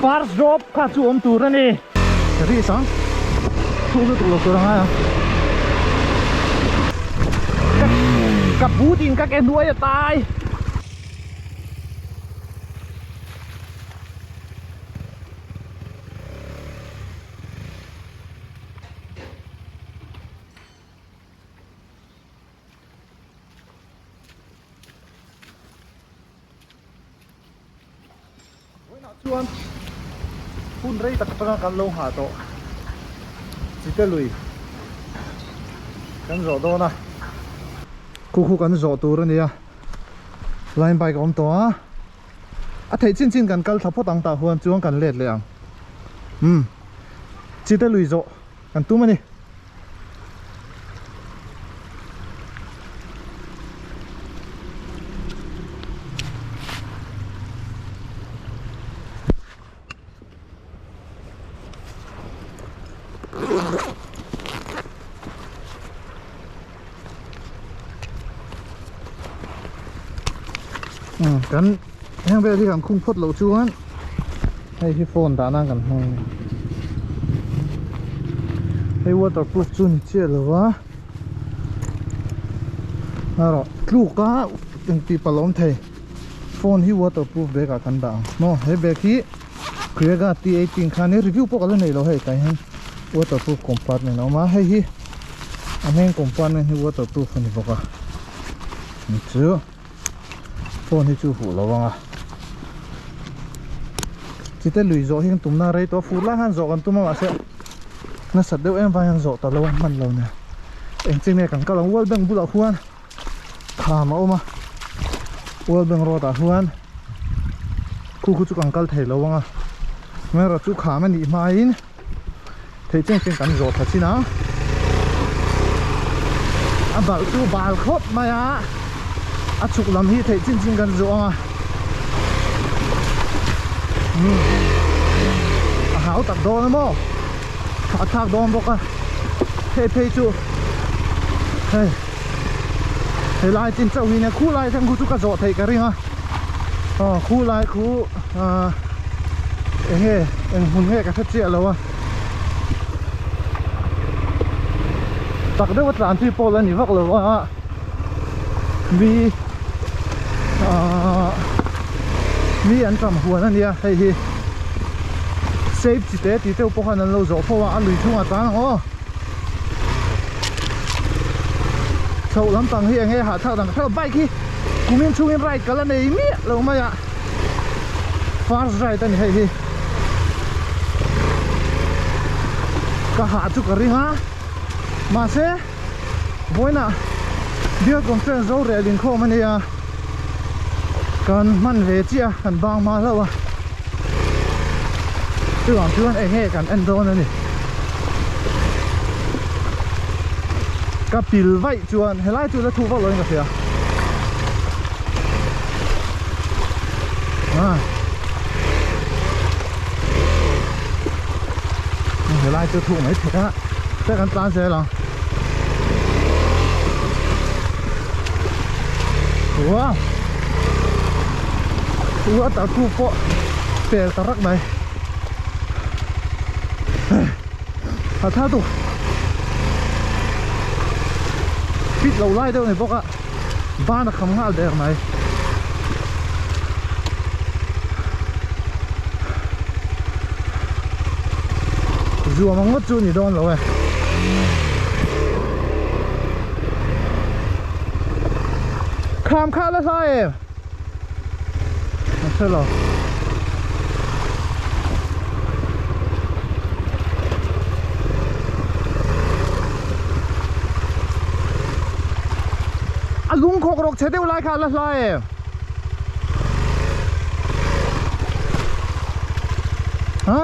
First drop ka chu om tur ani ri sang thu tu lo tur nga ka putin ka ke nuai tai chuan phun rei tak pa kan lo ha to chỉ tới lùi kan rọ do na khu kan rọ tu rồi nè line bike om to a thei chin chin kan kal thapo tang ta huan chuang kan let leang chỉ tới lùi rọ kan tu maniกันยังไปที่กันคุ้งพดเหลาชวนให้ที่โฟนตานั่งกันให้วัวตะกุจุนเชี่ยหรือวะน่ารอลูกก็ยังตีปลอมเทโฟนที่วัวตะกุเบกกันดังโน่ให้เบกี้เคลียร์กันตีไอติงคันนี้รีวิวพวกอะไรเนี่ยเราให้ใจให้วัวตะกุคอมพาร์ตเนี่ยเอามาให้ที่อันนี้คอมพาร์ตเนี่ยให้วัวตะกุคนนี้พวกอะนี่เจ้าโฟนที่จูฟูระวังอ่ะจิตแต่ลุยโจหิ้งตุ้มน่าไรตัวฟูล่าหันโจกันตุ้มมาเสียน่าสัตว์เดียวเอ็มไปหันโจตลอดมันเราเนี่ยเอ็งจริงเนี่ยกันก็ลองวัวเบ่งบุหรี่หวนขามาออกมาวัวเบ่งรอตาหวนคู่จุกันกัลเทระวังอ่ะเมื่อเราจุขามันหนีมาอินเทจริงกันโจทัดสินะอ่ะบ่าวจูบ่าวครบมาอ่ะอาชุกลำฮีเทจริงกันจ้ะหาวตัดโดนนะโม่ขาทากโดนบอกอ่ะเฮ้ยจูเฮ้ยลายจินเจ้าวิเนี่ยคู่ลายทั้งคู่จุกกระโจเทกันริงอ่ะคู่ลายคู่เอ็งหุ่นเฮ้กับเจี๊ยแล้ววะตักได้ว่าตานที่โปแล้วนี่วักเลยว่ามีอันจำหัวนั่นเนี่ยให้เซฟจิตติเต้าพวกนั้นเราจะเพราะว่าลุยทุ่งอาจารย์ชาวลำตังเฮียงหาท่าต่างท่าใบขี้กูมีช่วงไรกันแล้วเนี่ยมีเราไม่อะฟาสไรตันให้ก็หาจุกริฮะมาเซ่บ่อยนะเดี๋ยวกองเส้นโซ่เรียลิงโคมันเนี่ยกันมันเวจีอ่ะกันบางมาแล้ววะตัวหลังชวนเองกันเอ็นโดนนี่กับปิลไว้ชวนเฮลัยชวนแล้วถูกว่าเลยกับเสียเฮลัยจะถูกไหมผิดนะแต่กันตามเสียหรอว้าวตัวตะกูโปะเปลี่ยนตะรักไหมถ้าตุปิดเราไล่เดี๋ยวไหนพวกอะบ้านคำง่ายเดี๋ยวไหนจัวมังงดจูนี่โดนเลยคามข้าแล้วใช่ไม่ใช่หรอลุงโคกรกเฉดเดียวไล่ข้าแล้วใช่ฮะ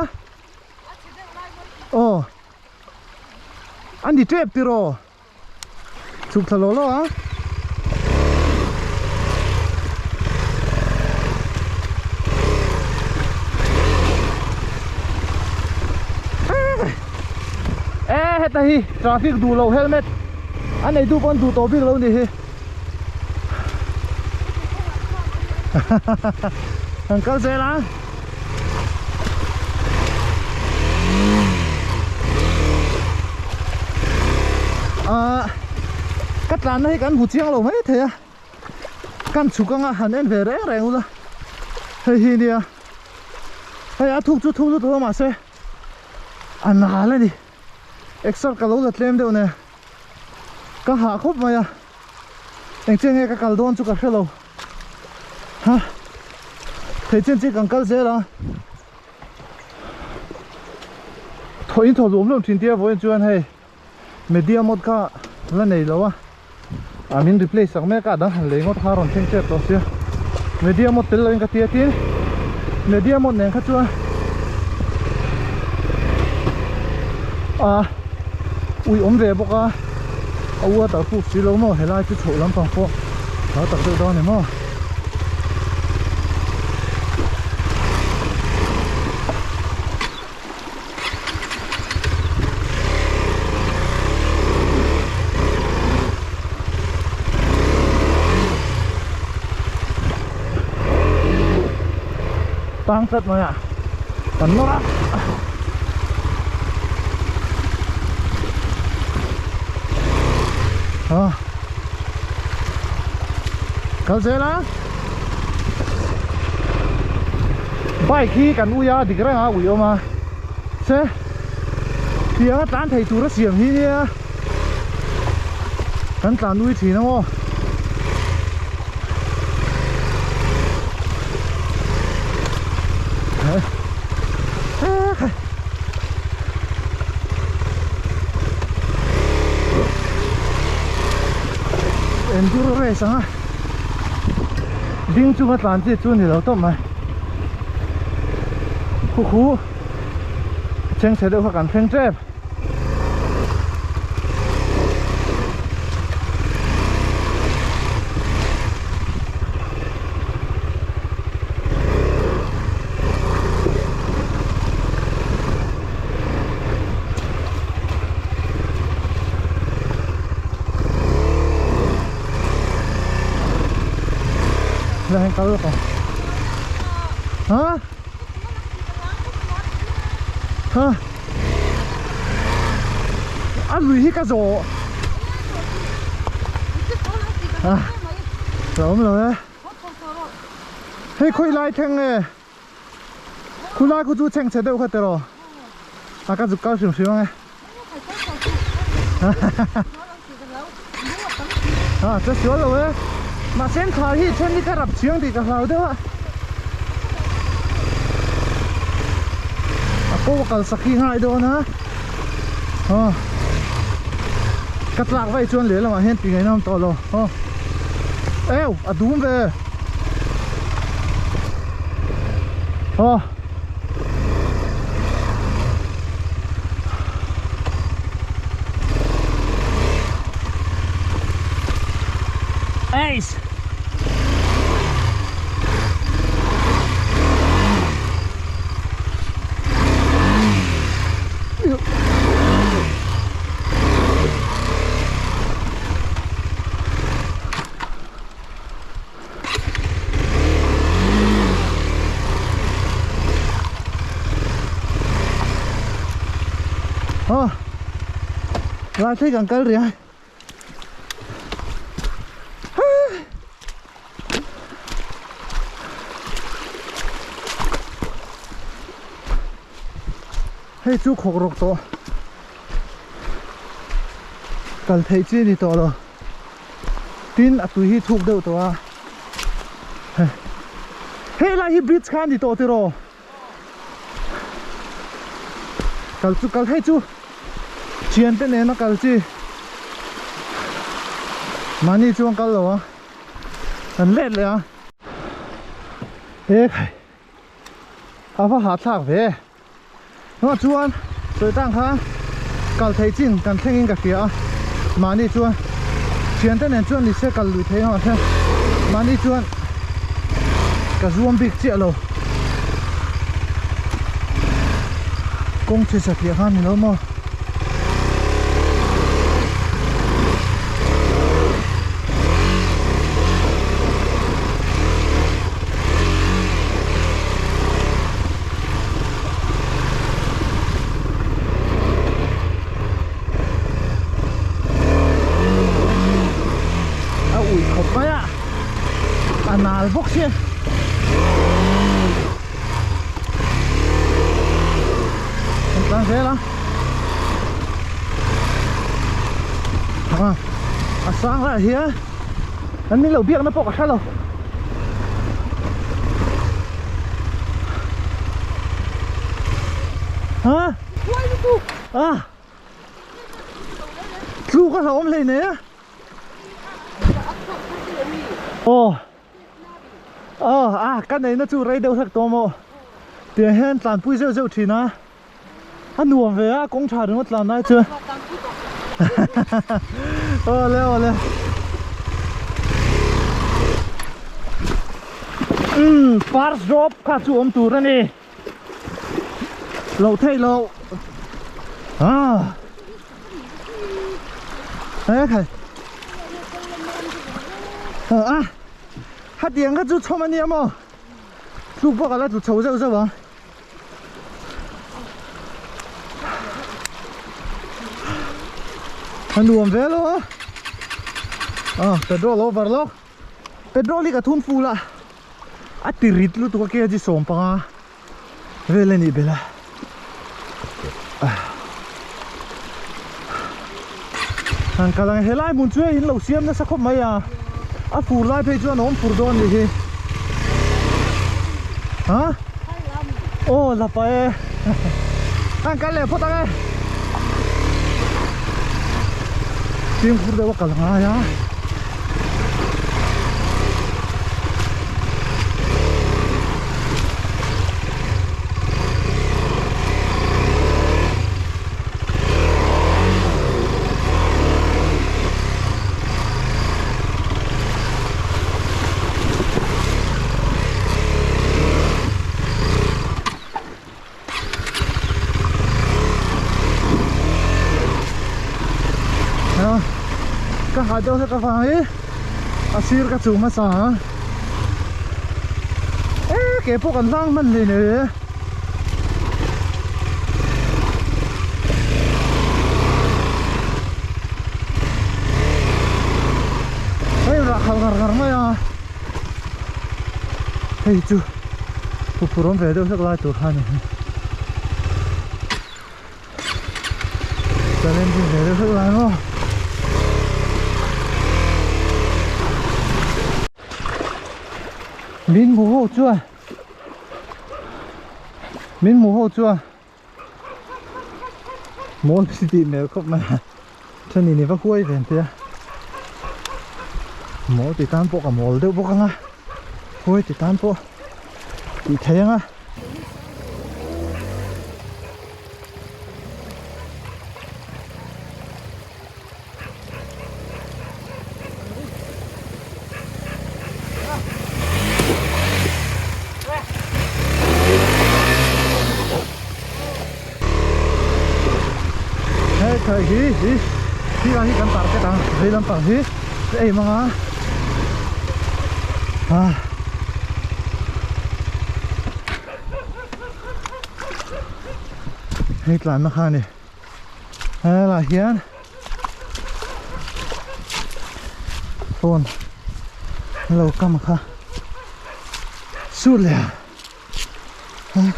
โอ้อันนี้เจ็บติโรสุกทะเลาะเหรอแต่ฮีทราฟิกดูเราเฮลเมตอันไหนดูปนดูตัวพี่เราดิฮีอังเกิลเซล่ะ cắt làn này cắn hụt chiang lâu mấy thế à cắn chú căng hẳn em về rẽ rẽ luôn hay hi đi à hay thuốc chút thôi mà xe anh hà lên đi extra cả lâu là thêm đâu nè các hạ khúc mà à anh chơi nghe các cả đón chút cả lâu ha thấy trên chỉ cần cắt dễ đó thôi in thầu lúm luôn trên tia với chuyện hay media một cả là này lâu à mình replace sang mấy cả đó lấy ngót hà ròn thêm chết đó xíu media một tên lên cái tia tia media một nền khác chưa ui về bốc à tao phụ xí lâu mà hay là chút chỗ lắm bằng phố đó tập được đó này mà tăng rất mà ạ tấn nó câu dễ lắm bài khi cần uya thì cái này uya mà thế thì nó tán thầy chú nó xiềng hi nha tán tán nuôi chỉ nó enduro race à đinh chung hết làm gì chung thì đâu tốt mà khu tranh sẽ được phát cảnh phanh trép là hành cao được không? Hả? Hả? Lùi hít cả rổ rồi hey khôi lại thằng này khôi lại cô chú thằng sẽ đâu hết rồi cái giúp cao xíu xíu nghe rất xíu rồi mà xem thảo hi trên đi cái rập chiếng thì cả hào đó cô cần sắc khi hai đô nữa cắt lạc vậy chuồn lấy là mà hiện ngày năm to rồi eo đúng về Ace lại thấy gần cây rồi hey chú khổ rộng to cần thấy chi đi to rồi tin tụi hi thuộc đâu to hey lại hi bridge khan đi to thế rồi cần hey chú chiến tên này nó cần chi mà đi chuông cần rồi cần lếtเลยhey phải hạt thạc về nó chuan rồi tăng ha cần thấy chín cần thanh in cả kia mà đi chuan chiến tên này chuan thì sẽ cần lùi thế họ xem mà đi chuan cả zoom big chia rồi công chơi sạch kia han nữa mà Tăng thế đó sáng lại here anh mình lâu biết nó bọc sao đâu hả chú có thấu lên nè cái này nó chú rây đâu thật to mộ tiền hen tàn pui rêu rêu thì nó anh nuông về á cũng trả được một lần này chưa lên first drop khá chú ôm tù ra nè lâu thay lâu đấy thầy hát tiếng các chú cho mà niệm không chú bác là chú chấu rêu rêu không anh nuông về luôn petrol over lo petrol ka thun fula atirit lu tu ka ji som pa vele ni bela han kalang helai mun chue in lo siam na sakhop mai a fur lai pe chuan om fur don ni hi ha la pa e an kal le phota ngai tiếng fur de wa kalang ya cái hạt đâu cái phải asir cái chủ mà sao cái bộ cần lang mình này nữa ra khảo gar mày à hey chú phụ phụ về đâu sắc lại tụt hai này cho nên thì về đâu sắc lại không mình mù hậu chưa mình mù hậu chưa món gì thì mèo khóc mà cho nên này vẫn quay về thế mỏ thì tan bộ cả mỏ đâu bộ cả ngà quay thì tan bộ thì thấy ngà cái hi là hi kan tar cái tang hi lam pang hi ei manga hi tlan na kha ni là hian phone lâu cam kha su le anh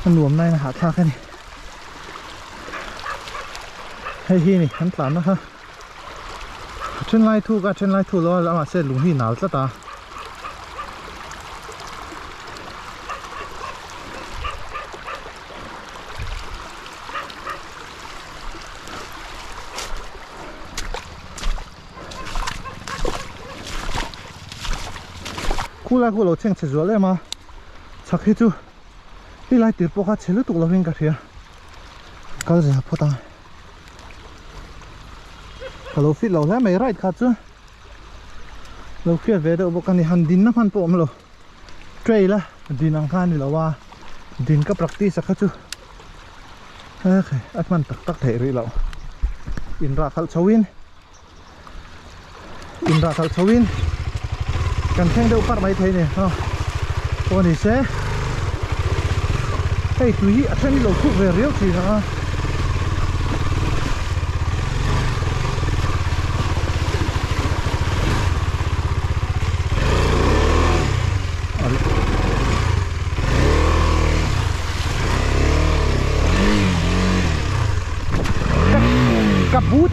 nuông này là hạ tha cái này hay hi này hắn tán nó ha trên lai thu lo là mà sẽ lúng hi nào rất ta khu lô chen chế rồi đấy mà chắc hết chú đi lại tiếp bóc chế lúc tụ lo hình cả thia cái gì hấp tang kalau fit lo lah mai right kha chu lo khia ve do bokani han din na phan pom lo tray la din ang khan ni lo wa din ka practice kha chu okay atman tak thei ri lo in ra khal chawin kan theng do par mai thei ne ha ko ni se hey tu hi athan lo khu ve riau chi na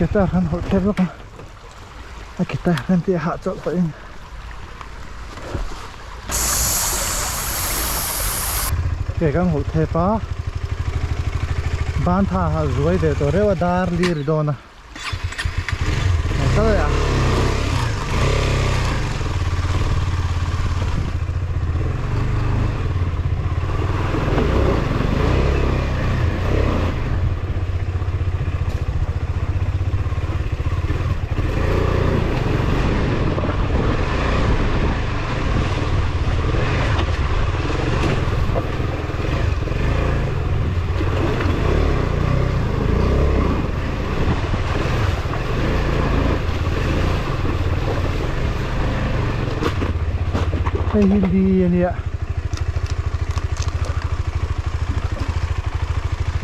kita kan hotel lo kan kita nanti hạ chọn vậy cái căn hotel pa ban tha ha rồi để tôi rewa dar li rồi na sao vậy cái hindi này ạ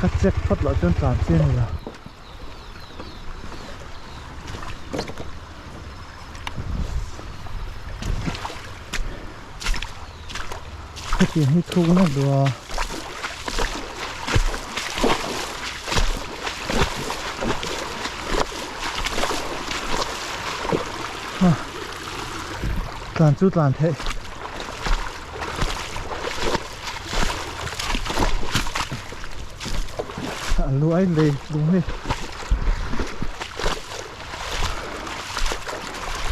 cắt check phát lại trên tràn trên này là cái tiền hít thu nó được làm chút làm thế lúa ấy lì đúng đi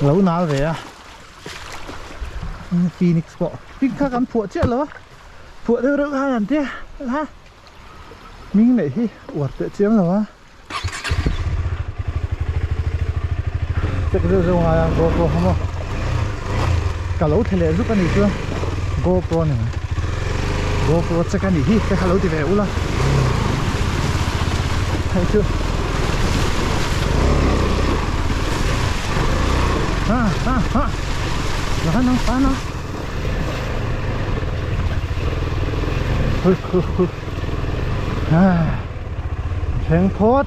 lâu nào về à Phoenix bộ Phoenix khác ăn phụ chết rồi phụ được được hai lần thế ha mình này thì uổng tự chiếm rồi á chắc là dùng GoPro không cả lấu thì lẽ giúp cái này chưa GoPro này GoPro chắc cái này hi cái lấu thì về u là thấy chưa phá nó Thèn thốt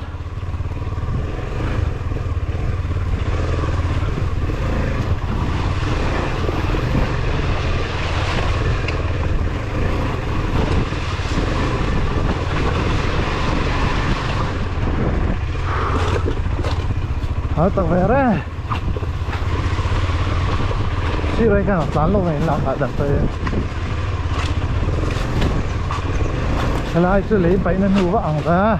tao về đấy chứ đây cái tán lúc này làm phải đặt tới cái này chứ lấy bánh nó nụ vọng ra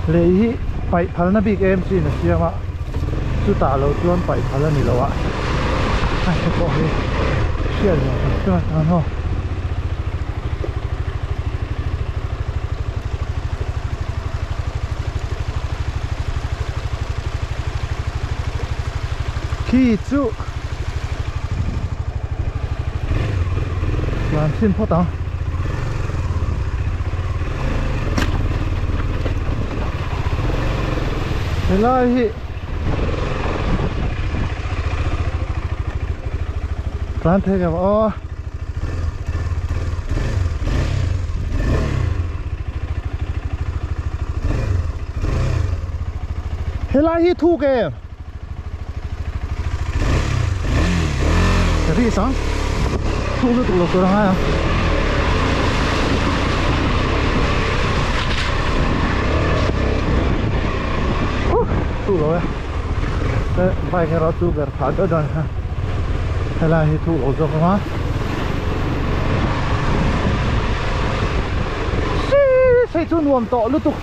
lấy bánh phá nó bị em gì nữa chứ mà chứ tả lâu luôn bánh phá nó nỉ lâu ạ ai cái bộ này chia rồi chứ mà thằng không khi chú làm xin phó tao thế là hi làm thế cả ô thế là hi thu kìa cái gì sao? Thu cái tụ lộc tôi đang à? Tụ rồi. Cái vài cái đó tụ cái phá đỡ rồi ha. Hay là thì tụ lộc rồi không á? Xí, thấy chú nuông tọ luôn tụ.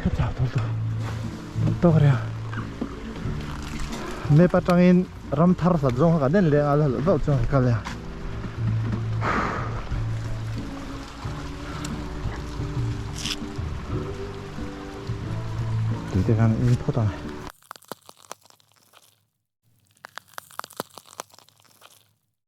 Cái chảo to kìa mẹ bắt trang in ram thar sạt rong cả đến liền là vào trong cái này thì cái in phốt này